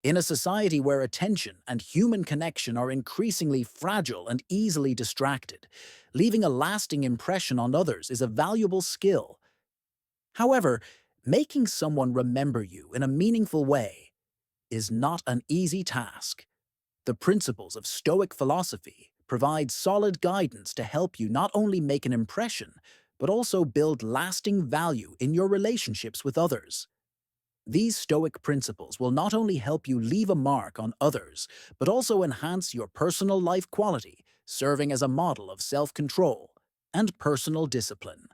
In a society where attention and human connection are increasingly fragile and easily distracted, leaving a lasting impression on others is a valuable skill. However, making someone remember you in a meaningful way is not an easy task. The principles of Stoic philosophy provide solid guidance to help you not only make an impression, but also build lasting value in your relationships with others. These Stoic principles will not only help you leave a mark on others, but also enhance your personal life quality, serving as a model of self-control and personal discipline.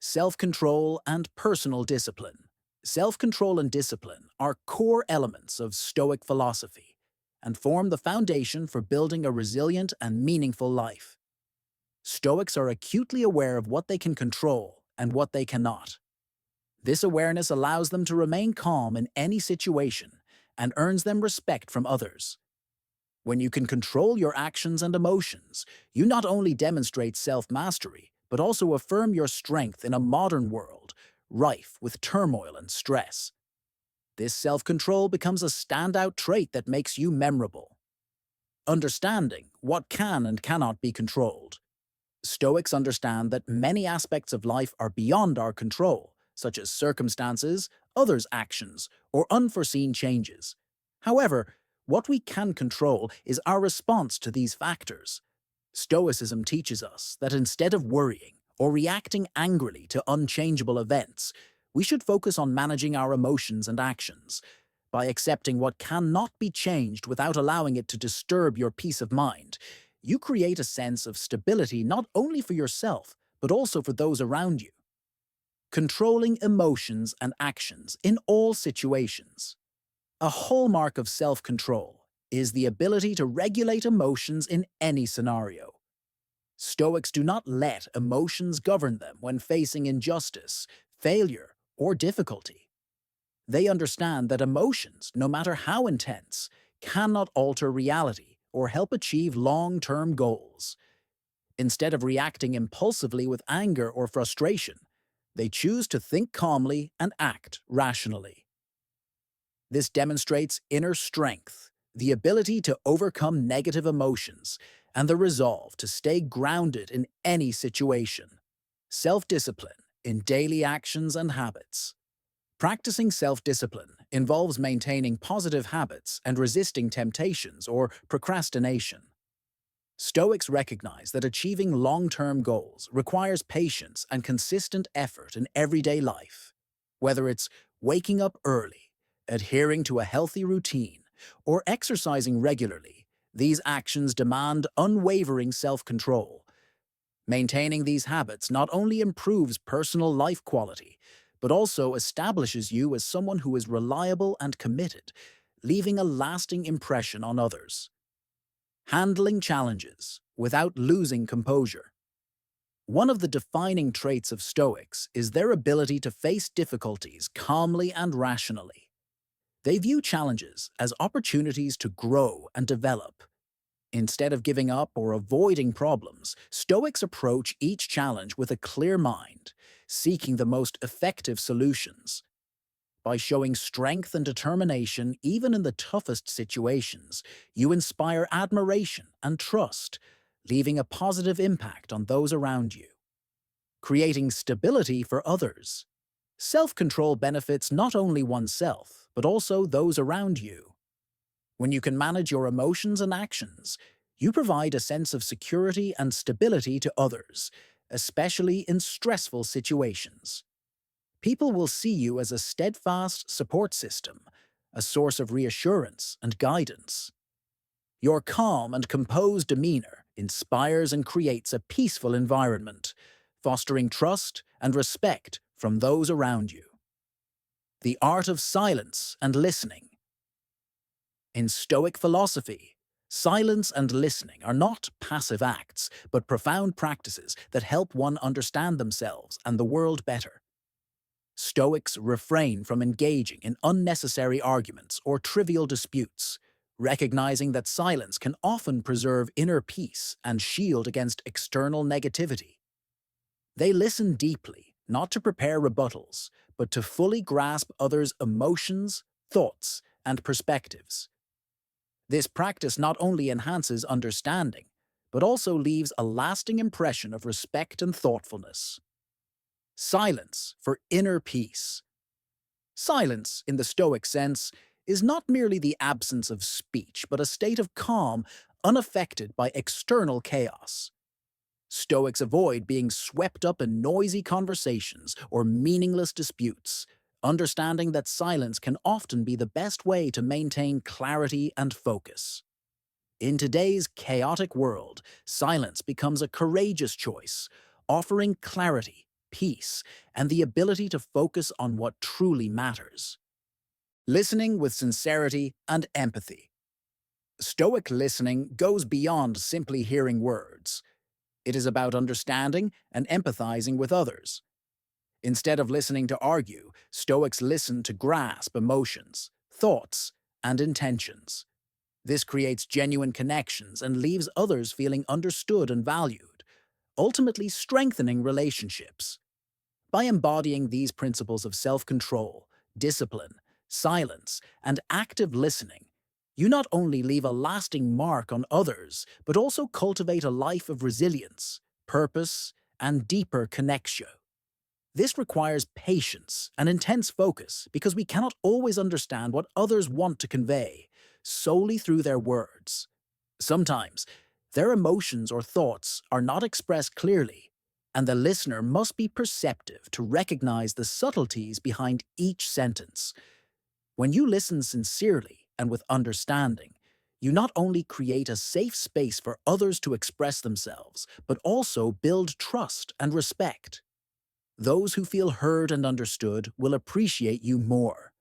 Self-control and personal discipline. Self-control and discipline are core elements of Stoic philosophy and form the foundation for building a resilient and meaningful life. Stoics are acutely aware of what they can control and what they cannot. This awareness allows them to remain calm in any situation and earns them respect from others. When you can control your actions and emotions, you not only demonstrate self-mastery, but also affirm your strength in a modern world, rife with turmoil and stress. This self-control becomes a standout trait that makes you memorable. Understanding what can and cannot be controlled. Stoics understand that many aspects of life are beyond our control, such as circumstances, others' actions, or unforeseen changes. However, what we can control is our response to these factors. Stoicism teaches us that instead of worrying or reacting angrily to unchangeable events, we should focus on managing our emotions and actions. By accepting what cannot be changed without allowing it to disturb your peace of mind, you create a sense of stability not only for yourself, but also for those around you. Controlling emotions and actions in all situations. A hallmark of self-control is the ability to regulate emotions in any scenario. Stoics do not let emotions govern them when facing injustice, failure, or difficulty. They understand that emotions, no matter how intense, cannot alter reality or help achieve long-term goals. Instead of reacting impulsively with anger or frustration, they choose to think calmly and act rationally. This demonstrates inner strength, the ability to overcome negative emotions, and the resolve to stay grounded in any situation. Self-discipline in daily actions and habits. Practicing self-discipline involves maintaining positive habits and resisting temptations or procrastination. Stoics recognize that achieving long-term goals requires patience and consistent effort in everyday life. Whether it's waking up early, adhering to a healthy routine, or exercising regularly, these actions demand unwavering self-control. Maintaining these habits not only improves personal life quality, but also establishes you as someone who is reliable and committed, leaving a lasting impression on others. Handling challenges without losing composure. One of the defining traits of Stoics is their ability to face difficulties calmly and rationally. They view challenges as opportunities to grow and develop. Instead of giving up or avoiding problems, Stoics approach each challenge with a clear mind, seeking the most effective solutions. By showing strength and determination even in the toughest situations, you inspire admiration and trust, leaving a positive impact on those around you. Creating stability for others. Self-control benefits not only oneself, but also those around you. When you can manage your emotions and actions, you provide a sense of security and stability to others, especially in stressful situations. People will see you as a steadfast support system, a source of reassurance and guidance. Your calm and composed demeanor inspires and creates a peaceful environment, fostering trust and respect from those around you. The art of silence and listening. In Stoic philosophy, silence and listening are not passive acts, but profound practices that help one understand themselves and the world better. Stoics refrain from engaging in unnecessary arguments or trivial disputes, recognizing that silence can often preserve inner peace and shield against external negativity. They listen deeply, not to prepare rebuttals, but to fully grasp others' emotions, thoughts, and perspectives. This practice not only enhances understanding, but also leaves a lasting impression of respect and thoughtfulness. Silence for inner peace. Silence, in the Stoic sense, is not merely the absence of speech, but a state of calm unaffected by external chaos. Stoics avoid being swept up in noisy conversations or meaningless disputes, understanding that silence can often be the best way to maintain clarity and focus. In today's chaotic world, silence becomes a courageous choice, offering clarity, peace, and the ability to focus on what truly matters. Listening with sincerity and empathy. Stoic listening goes beyond simply hearing words. It is about understanding and empathizing with others. Instead of listening to argue, Stoics listen to grasp emotions, thoughts, and intentions. This creates genuine connections and leaves others feeling understood and valued, ultimately strengthening relationships. By embodying these principles of self-control, discipline, silence, and active listening, you not only leave a lasting mark on others, but also cultivate a life of resilience, purpose, and deeper connection. This requires patience and intense focus because we cannot always understand what others want to convey solely through their words. Sometimes, their emotions or thoughts are not expressed clearly, and the listener must be perceptive to recognize the subtleties behind each sentence. When you listen sincerely and with understanding, you not only create a safe space for others to express themselves, but also build trust and respect. Those who feel heard and understood will appreciate you more.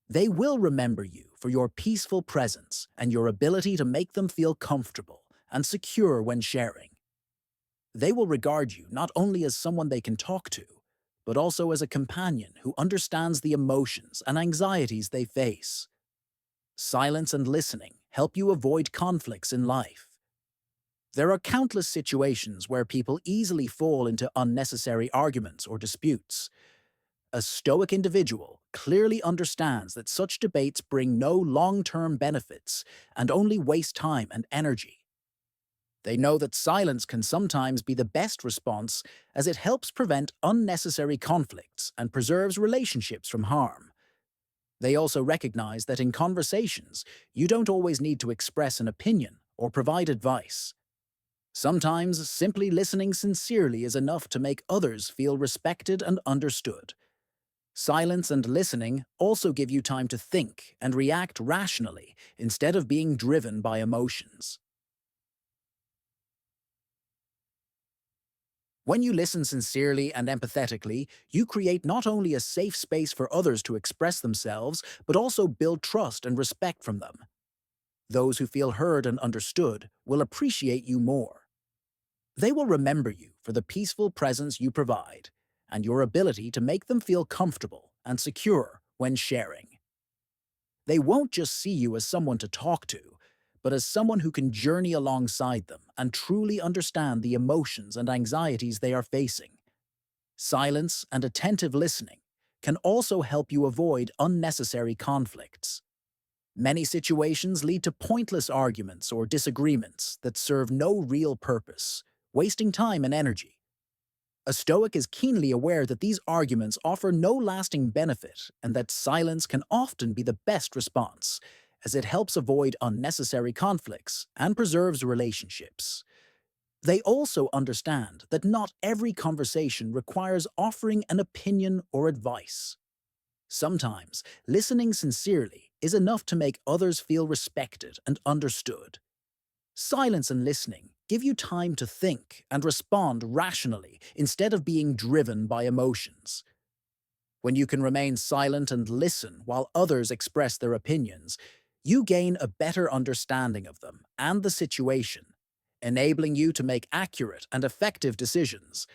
They will remember you for your peaceful presence and your ability to make them feel comfortable and secure when sharing. They will regard you not only as someone they can talk to, but also as a companion who understands the emotions and anxieties they face. Silence and listening help you avoid conflicts in life. There are countless situations where people easily fall into unnecessary arguments or disputes. A Stoic individual clearly understands that such debates bring no long-term benefits and only waste time and energy. They know that silence can sometimes be the best response as it helps prevent unnecessary conflicts and preserves relationships from harm. They also recognize that in conversations, you don't always need to express an opinion or provide advice. Sometimes simply listening sincerely is enough to make others feel respected and understood. Silence and listening also give you time to think and react rationally instead of being driven by emotions. When you listen sincerely and empathetically, you create not only a safe space for others to express themselves, but also build trust and respect from them. Those who feel heard and understood will appreciate you more. They will remember you for the peaceful presence you provide and your ability to make them feel comfortable and secure when sharing. They won't just see you as someone to talk to, but as someone who can journey alongside them and truly understand the emotions and anxieties they are facing. Silence and attentive listening can also help you avoid unnecessary conflicts. Many situations lead to pointless arguments or disagreements that serve no real purpose, wasting time and energy. A Stoic is keenly aware that these arguments offer no lasting benefit and that silence can often be the best response, as it helps avoid unnecessary conflicts and preserves relationships. They also understand that not every conversation requires offering an opinion or advice. Sometimes, listening sincerely is enough to make others feel respected and understood. Silence and listening give you time to think and respond rationally instead of being driven by emotions. When you can remain silent and listen while others express their opinions, you gain a better understanding of them and the situation, enabling you to make accurate and effective decisions.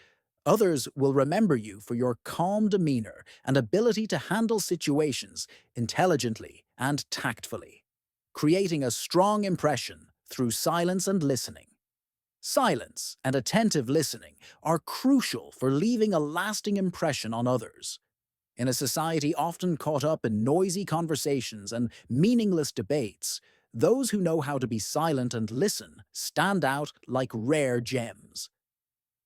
Others will remember you for your calm demeanor and ability to handle situations intelligently and tactfully, creating a strong impression through silence and listening. Silence and attentive listening are crucial for leaving a lasting impression on others. In a society often caught up in noisy conversations and meaningless debates, those who know how to be silent and listen stand out like rare gems.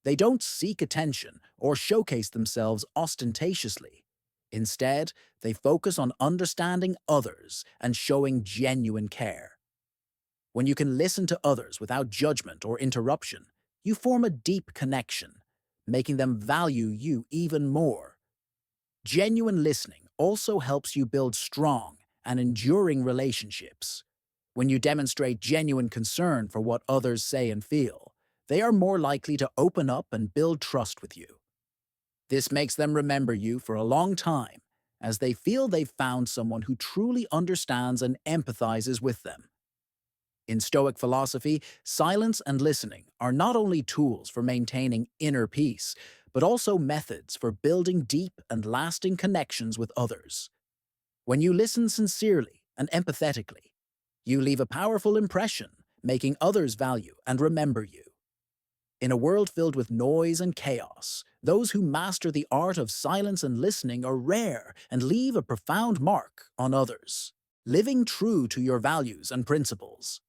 They don't seek attention or showcase themselves ostentatiously. Instead, they focus on understanding others and showing genuine care. When you can listen to others without judgment or interruption, you form a deep connection, making them value you even more. Genuine listening also helps you build strong and enduring relationships. When you demonstrate genuine concern for what others say and feel, they are more likely to open up and build trust with you. This makes them remember you for a long time, as they feel they've found someone who truly understands and empathizes with them. In Stoic philosophy, silence and listening are not only tools for maintaining inner peace, but also methods for building deep and lasting connections with others. When you listen sincerely and empathetically, you leave a powerful impression, making others value and remember you. In a world filled with noise and chaos, those who master the art of silence and listening are rare and leave a profound mark on others. Living true to your values and principles.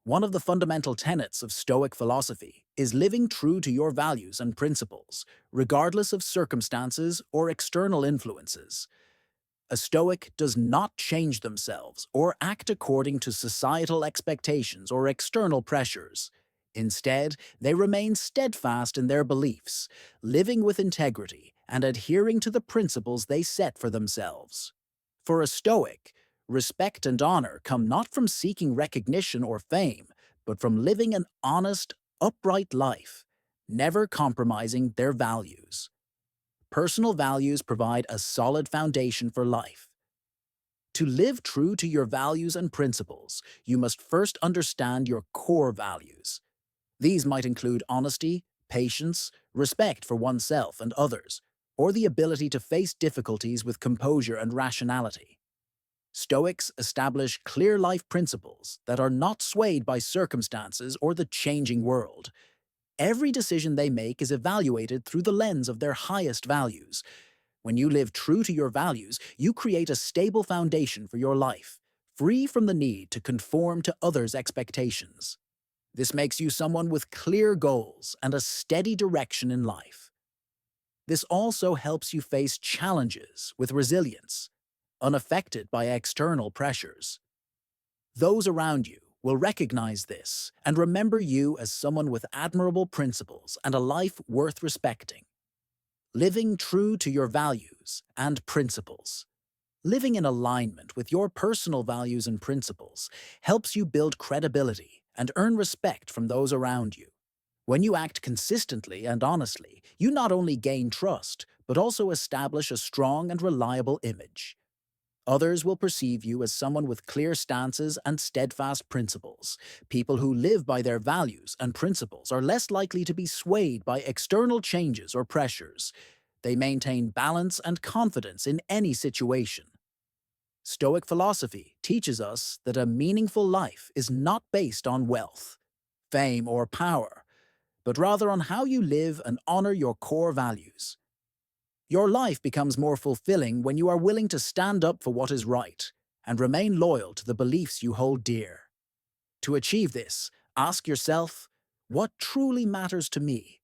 One of the fundamental tenets of Stoic philosophy is living true to your values and principles, regardless of circumstances or external influences. A Stoic does not change themselves or act according to societal expectations or external pressures. Instead, they remain steadfast in their beliefs, living with integrity and adhering to the principles they set for themselves. For a Stoic, respect and honor come not from seeking recognition or fame, but from living an honest, upright life, never compromising their values. Personal values provide a solid foundation for life. To live true to your values and principles, you must first understand your core values. These might include honesty, patience, respect for oneself and others, or the ability to face difficulties with composure and rationality. Stoics establish clear life principles that are not swayed by circumstances or the changing world. Every decision they make is evaluated through the lens of their highest values. When you live true to your values, you create a stable foundation for your life, free from the need to conform to others' expectations. This makes you someone with clear goals and a steady direction in life. This also helps you face challenges with resilience, unaffected by external pressures. Those around you will recognize this and remember you as someone with admirable principles and a life worth respecting. Living true to your values and principles. Living in alignment with your personal values and principles helps you build credibility and earn respect from those around you. When you act consistently and honestly, you not only gain trust, but also establish a strong and reliable image. Others will perceive you as someone with clear stances and steadfast principles. People who live by their values and principles are less likely to be swayed by external changes or pressures. They maintain balance and confidence in any situation. Stoic philosophy teaches us that a meaningful life is not based on wealth, fame, or power, but rather on how you live and honor your core values. Your life becomes more fulfilling when you are willing to stand up for what is right and remain loyal to the beliefs you hold dear. To achieve this, ask yourself, what truly matters to me?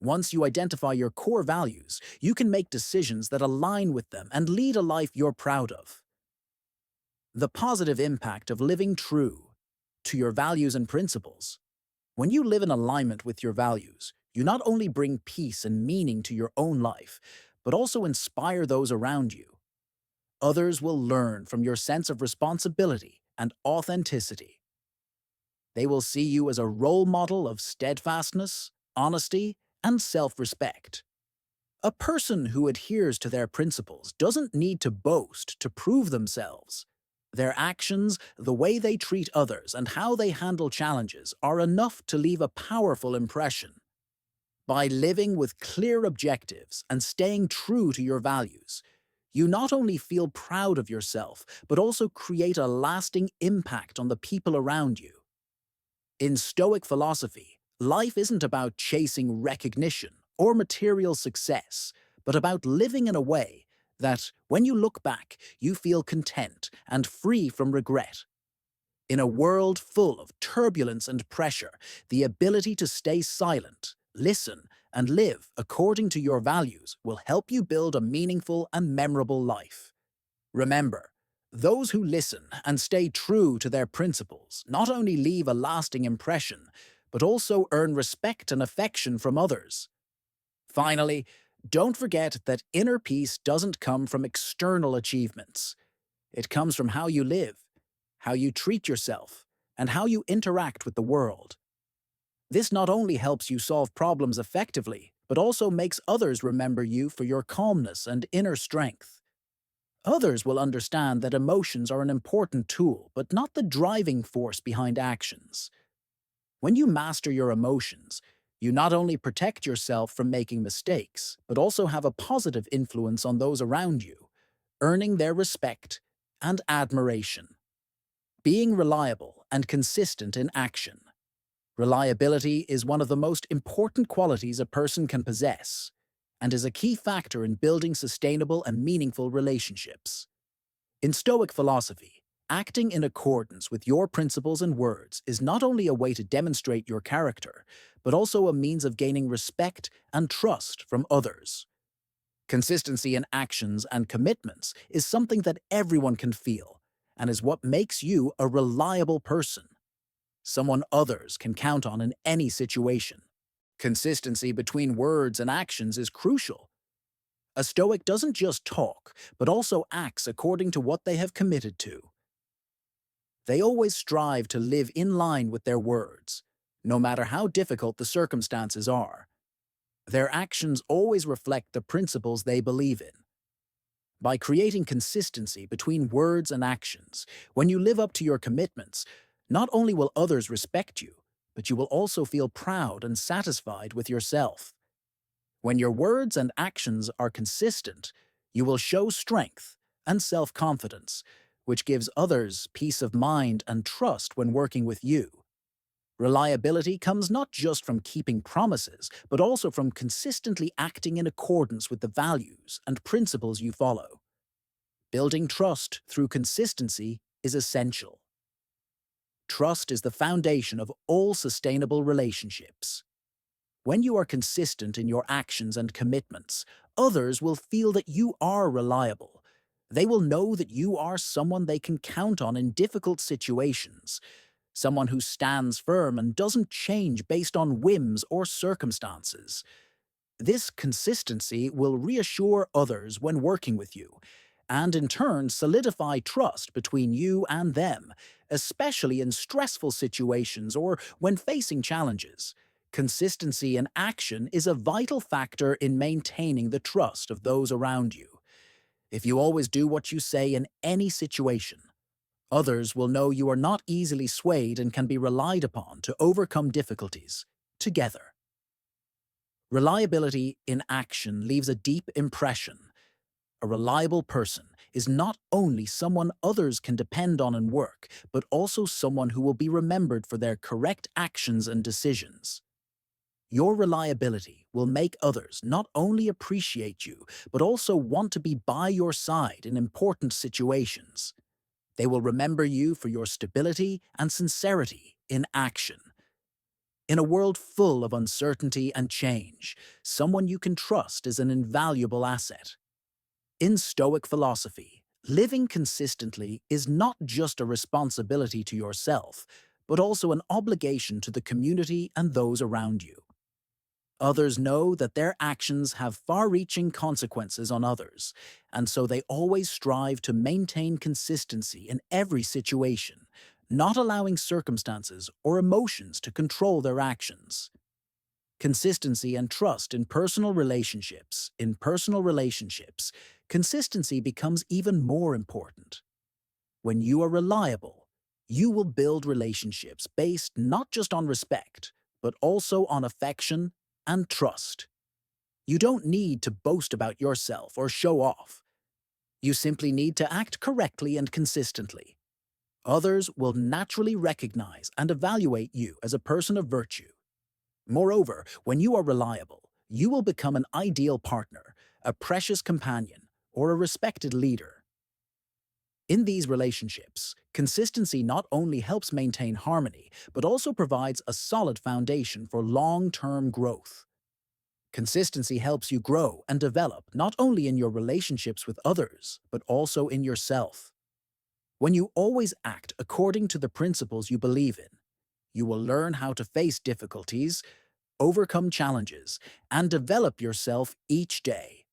Once you identify your core values, you can make decisions that align with them and lead a life you're proud of. The positive impact of living true to your values and principles. When you live in alignment with your values, you not only bring peace and meaning to your own life, but also inspire those around you. Others will learn from your sense of responsibility and authenticity. They will see you as a role model of steadfastness, honesty, and self-respect. A person who adheres to their principles doesn't need to boast to prove themselves. Their actions, the way they treat others, and how they handle challenges are enough to leave a powerful impression. By living with clear objectives and staying true to your values, you not only feel proud of yourself, but also create a lasting impact on the people around you. In Stoic philosophy, life isn't about chasing recognition or material success, but about living in a way that when you look back, you feel content and free from regret. In a world full of turbulence and pressure, the ability to stay silent, listen, and live according to your values will help you build a meaningful and memorable life. Remember, those who listen and stay true to their principles not only leave a lasting impression, but also earn respect and affection from others. Finally, don't forget that inner peace doesn't come from external achievements. It comes from how you live, how you treat yourself, and how you interact with the world. This not only helps you solve problems effectively, but also makes others remember you for your calmness and inner strength. Others will understand that emotions are an important tool, but not the driving force behind actions. When you master your emotions, you not only protect yourself from making mistakes, but also have a positive influence on those around you, earning their respect and admiration. Being reliable and consistent in action. Reliability is one of the most important qualities a person can possess, and is a key factor in building sustainable and meaningful relationships. In Stoic philosophy, acting in accordance with your principles and words is not only a way to demonstrate your character, but also a means of gaining respect and trust from others. Consistency in actions and commitments is something that everyone can feel, and is what makes you a reliable person, someone others can count on in any situation. Consistency between words and actions is crucial. A Stoic doesn't just talk, but also acts according to what they have committed to. They always strive to live in line with their words, no matter how difficult the circumstances are. Their actions always reflect the principles they believe in. By creating consistency between words and actions, when you live up to your commitments, not only will others respect you, but you will also feel proud and satisfied with yourself. When your words and actions are consistent, you will show strength and self-confidence, which gives others peace of mind and trust when working with you. Reliability comes not just from keeping promises, but also from consistently acting in accordance with the values and principles you follow. Building trust through consistency is essential. Trust is the foundation of all sustainable relationships. When you are consistent in your actions and commitments, others will feel that you are reliable. They will know that you are someone they can count on in difficult situations, someone who stands firm and doesn't change based on whims or circumstances. This consistency will reassure others when working with you, and in turn solidify trust between you and them, especially in stressful situations or when facing challenges. Consistency in action is a vital factor in maintaining the trust of those around you. If you always do what you say in any situation, others will know you are not easily swayed and can be relied upon to overcome difficulties together. Reliability in action leaves a deep impression. A reliable person is not only someone others can depend on in work, but also someone who will be remembered for their correct actions and decisions. Your reliability will make others not only appreciate you, but also want to be by your side in important situations. They will remember you for your stability and sincerity in action. In a world full of uncertainty and change, someone you can trust is an invaluable asset. In Stoic philosophy, living consistently is not just a responsibility to yourself, but also an obligation to the community and those around you. Others know that their actions have far-reaching consequences on others, and so they always strive to maintain consistency in every situation, not allowing circumstances or emotions to control their actions. Consistency and trust in personal relationships. In personal relationships, consistency becomes even more important. When you are reliable, you will build relationships based not just on respect, but also on affection and trust. You don't need to boast about yourself or show off. You simply need to act correctly and consistently. Others will naturally recognize and evaluate you as a person of virtue. Moreover, when you are reliable, you will become an ideal partner, a precious companion, or a respected leader. In these relationships, consistency not only helps maintain harmony, but also provides a solid foundation for long-term growth. Consistency helps you grow and develop not only in your relationships with others, but also in yourself. When you always act according to the principles you believe in, you will learn how to face difficulties, overcome challenges, and develop yourself each day.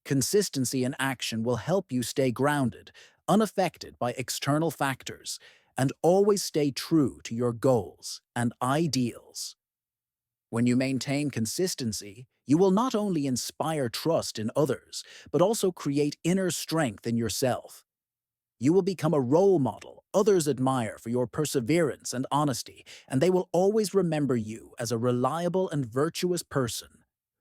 Consistency in action will help you stay grounded, unaffected by external factors, and always stay true to your goals and ideals. When you maintain consistency, you will not only inspire trust in others, but also create inner strength in yourself. You will become a role model others admire for your perseverance and honesty, and they will always remember you as a reliable and virtuous person.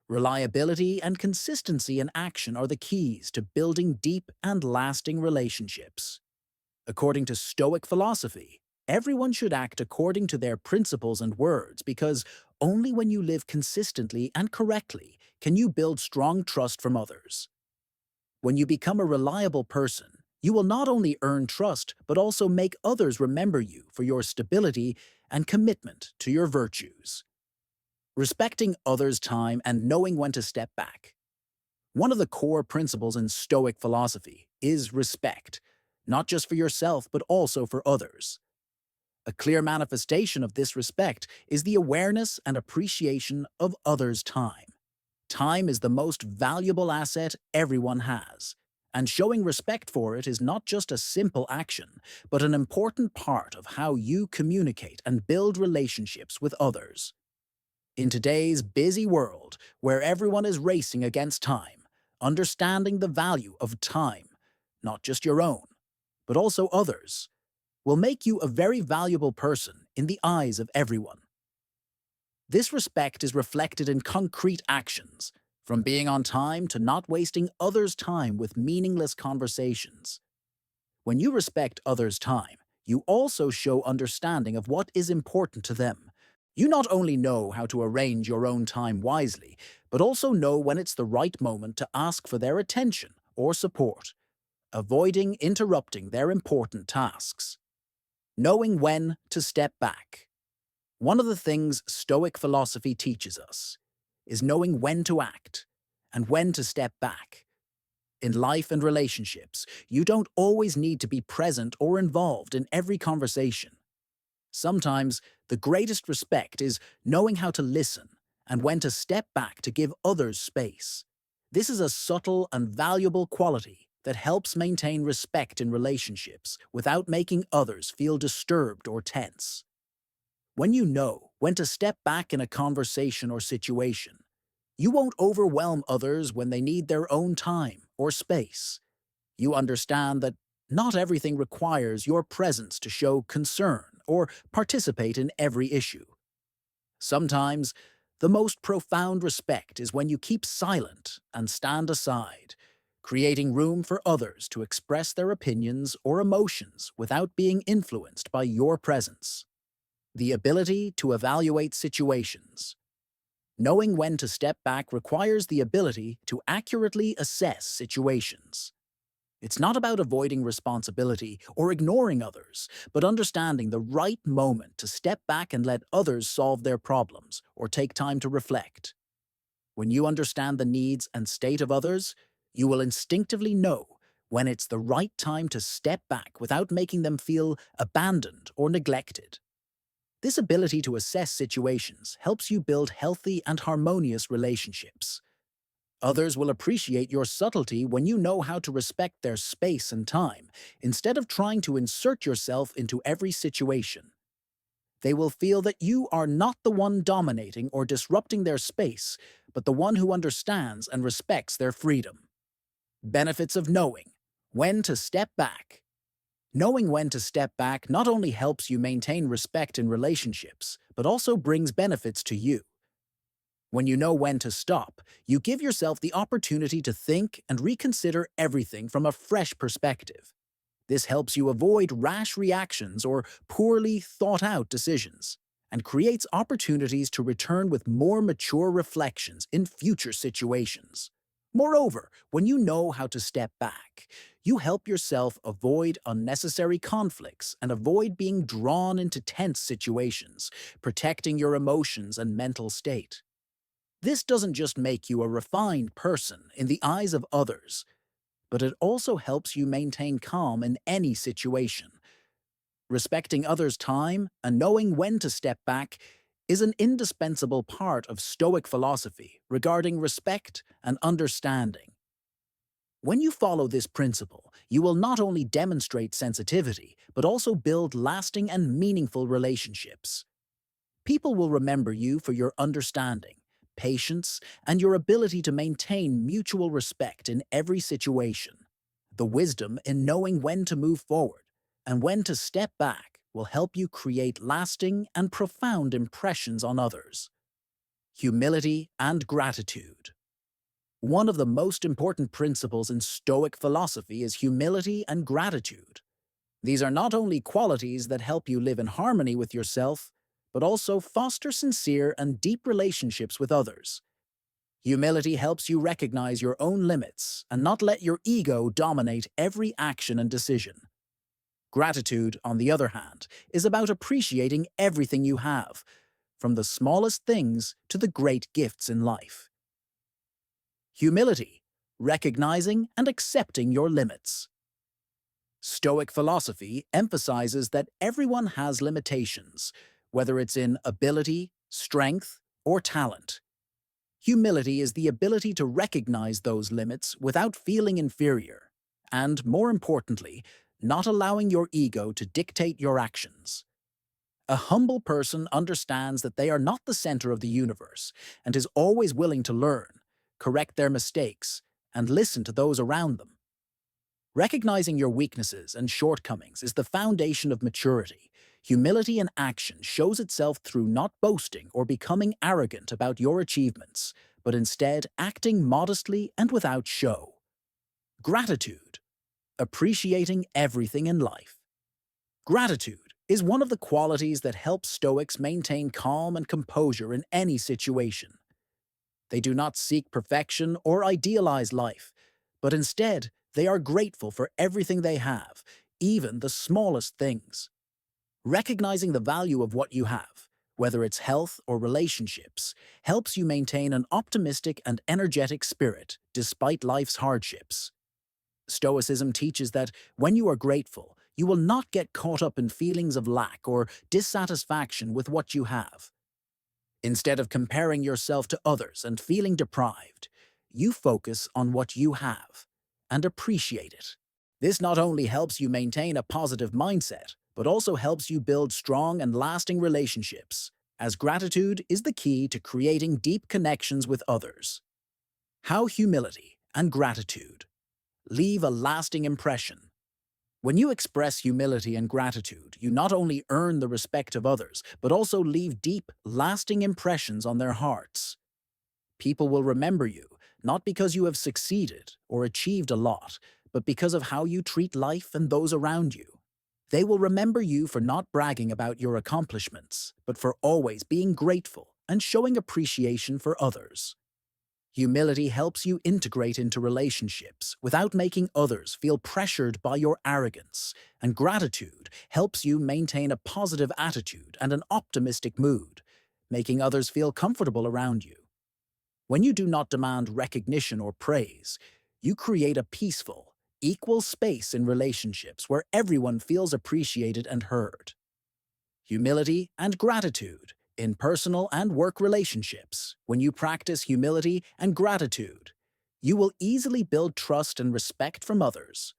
Reliability and consistency in action are the keys to building deep and lasting relationships. According to Stoic philosophy, everyone should act according to their principles and words because only when you live consistently and correctly can you build strong trust from others. When you become a reliable person, you will not only earn trust but also make others remember you for your stability and commitment to your virtues. Respecting others' time and knowing when to step back. One of the core principles in Stoic philosophy is respect, not just for yourself but also for others. A clear manifestation of this respect is the awareness and appreciation of others' time. Time is the most valuable asset everyone has, and showing respect for it is not just a simple action, but an important part of how you communicate and build relationships with others. In today's busy world, where everyone is racing against time, understanding the value of time, not just your own, but also others, will make you a very valuable person in the eyes of everyone. This respect is reflected in concrete actions, from being on time to not wasting others' time with meaningless conversations. When you respect others' time, you also show understanding of what is important to them. You not only know how to arrange your own time wisely, but also know when it's the right moment to ask for their attention or support, avoiding interrupting their important tasks. Knowing when to step back. One of the things Stoic philosophy teaches us is knowing when to act and when to step back. In life and relationships, you don't always need to be present or involved in every conversation. Sometimes, the greatest respect is knowing how to listen and when to step back to give others space. This is a subtle and valuable quality that helps maintain respect in relationships without making others feel disturbed or tense. When you know when to step back in a conversation or situation, you won't overwhelm others when they need their own time or space. You understand that not everything requires your presence to show concern or participate in every issue. Sometimes, the most profound respect is when you keep silent and stand aside, creating room for others to express their opinions or emotions without being influenced by your presence. The ability to evaluate situations. Knowing when to step back requires the ability to accurately assess situations. It's not about avoiding responsibility or ignoring others, but understanding the right moment to step back and let others solve their problems or take time to reflect. When you understand the needs and state of others, you will instinctively know when it's the right time to step back without making them feel abandoned or neglected. This ability to assess situations helps you build healthy and harmonious relationships. Others will appreciate your subtlety when you know how to respect their space and time, instead of trying to insert yourself into every situation. They will feel that you are not the one dominating or disrupting their space, but the one who understands and respects their freedom. Benefits of knowing when to step back. Knowing when to step back not only helps you maintain respect in relationships, but also brings benefits to you. When you know when to stop, you give yourself the opportunity to think and reconsider everything from a fresh perspective. This helps you avoid rash reactions or poorly thought-out decisions, and creates opportunities to return with more mature reflections in future situations. Moreover, when you know how to step back, you help yourself avoid unnecessary conflicts and avoid being drawn into tense situations, protecting your emotions and mental state. This doesn't just make you a refined person in the eyes of others, but it also helps you maintain calm in any situation. Respecting others' time and knowing when to step back is an indispensable part of Stoic philosophy regarding respect and understanding. When you follow this principle, you will not only demonstrate sensitivity, but also build lasting and meaningful relationships. People will remember you for your understanding, patience, and your ability to maintain mutual respect in every situation. The wisdom in knowing when to move forward and when to step back will help you create lasting and profound impressions on others. Humility and gratitude. One of the most important principles in Stoic philosophy is humility and gratitude. These are not only qualities that help you live in harmony with yourself, but also foster sincere and deep relationships with others. Humility helps you recognize your own limits and not let your ego dominate every action and decision. Gratitude, on the other hand, is about appreciating everything you have, from the smallest things to the great gifts in life. Humility, recognizing and accepting your limits. Stoic philosophy emphasizes that everyone has limitations, whether it's in ability, strength, or talent. Humility is the ability to recognize those limits without feeling inferior, and, more importantly, not allowing your ego to dictate your actions. A humble person understands that they are not the center of the universe and is always willing to learn, correct their mistakes, and listen to those around them. Recognizing your weaknesses and shortcomings is the foundation of maturity. Humility in action shows itself through not boasting or becoming arrogant about your achievements, but instead acting modestly and without show. Gratitude, appreciating everything in life. Gratitude is one of the qualities that help Stoics maintain calm and composure in any situation. They do not seek perfection or idealize life, but instead, they are grateful for everything they have, even the smallest things. Recognizing the value of what you have, whether it's health or relationships, helps you maintain an optimistic and energetic spirit despite life's hardships. Stoicism teaches that when you are grateful, you will not get caught up in feelings of lack or dissatisfaction with what you have. Instead of comparing yourself to others and feeling deprived, you focus on what you have and appreciate it. This not only helps you maintain a positive mindset, but also helps you build strong and lasting relationships, as gratitude is the key to creating deep connections with others. How humility and gratitude leave a lasting impression. When you express humility and gratitude, you not only earn the respect of others, but also leave deep, lasting impressions on their hearts. People will remember you, not because you have succeeded or achieved a lot, but because of how you treat life and those around you. They will remember you for not bragging about your accomplishments, but for always being grateful and showing appreciation for others. Humility helps you integrate into relationships without making others feel pressured by your arrogance, and gratitude helps you maintain a positive attitude and an optimistic mood, making others feel comfortable around you. When you do not demand recognition or praise, you create a peaceful, equal space in relationships where everyone feels appreciated and heard. Humility and gratitude in personal and work relationships. When you practice humility and gratitude, you will easily build trust and respect from others.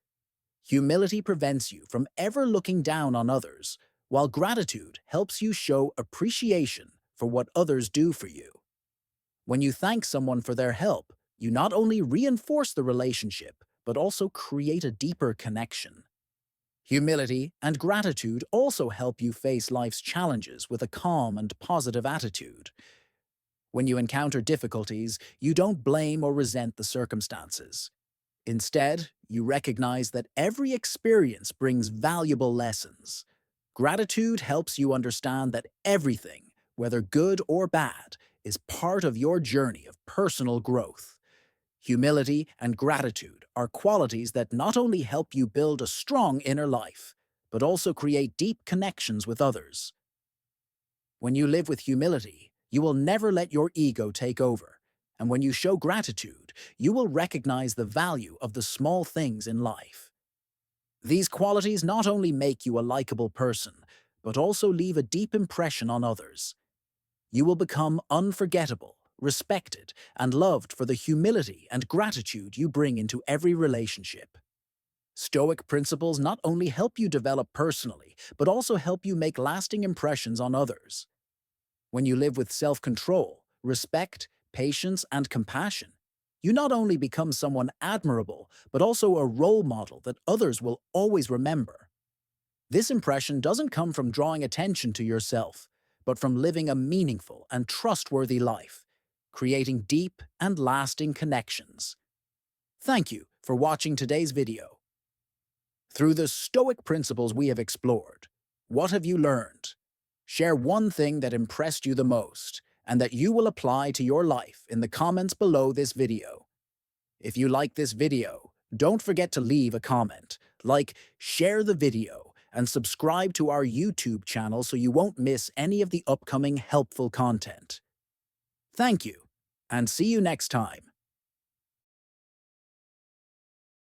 Humility prevents you from ever looking down on others, while gratitude helps you show appreciation for what others do for you. When you thank someone for their help, you not only reinforce the relationship, but also create a deeper connection. Humility and gratitude also help you face life's challenges with a calm and positive attitude. When you encounter difficulties, you don't blame or resent the circumstances. Instead, you recognize that every experience brings valuable lessons. Gratitude helps you understand that everything, whether good or bad, is part of your journey of personal growth. Humility and gratitude are qualities that not only help you build a strong inner life, but also create deep connections with others. When you live with humility, you will never let your ego take over. And when you show gratitude, you will recognize the value of the small things in life. These qualities not only make you a likable person, but also leave a deep impression on others. You will become unforgettable, respected, and loved for the humility and gratitude you bring into every relationship. Stoic principles not only help you develop personally, but also help you make lasting impressions on others. When you live with self-control, respect, patience, and compassion, you not only become someone admirable, but also a role model that others will always remember. This impression doesn't come from drawing attention to yourself, but from living a meaningful and trustworthy life, creating deep and lasting connections. Thank you for watching today's video. Through the Stoic principles we have explored, what have you learned? Share one thing that impressed you the most and that you will apply to your life in the comments below this video. If you like this video, don't forget to leave a comment, share the video, and subscribe to our YouTube channel so you won't miss any of the upcoming helpful content. Thank you, and see you next time.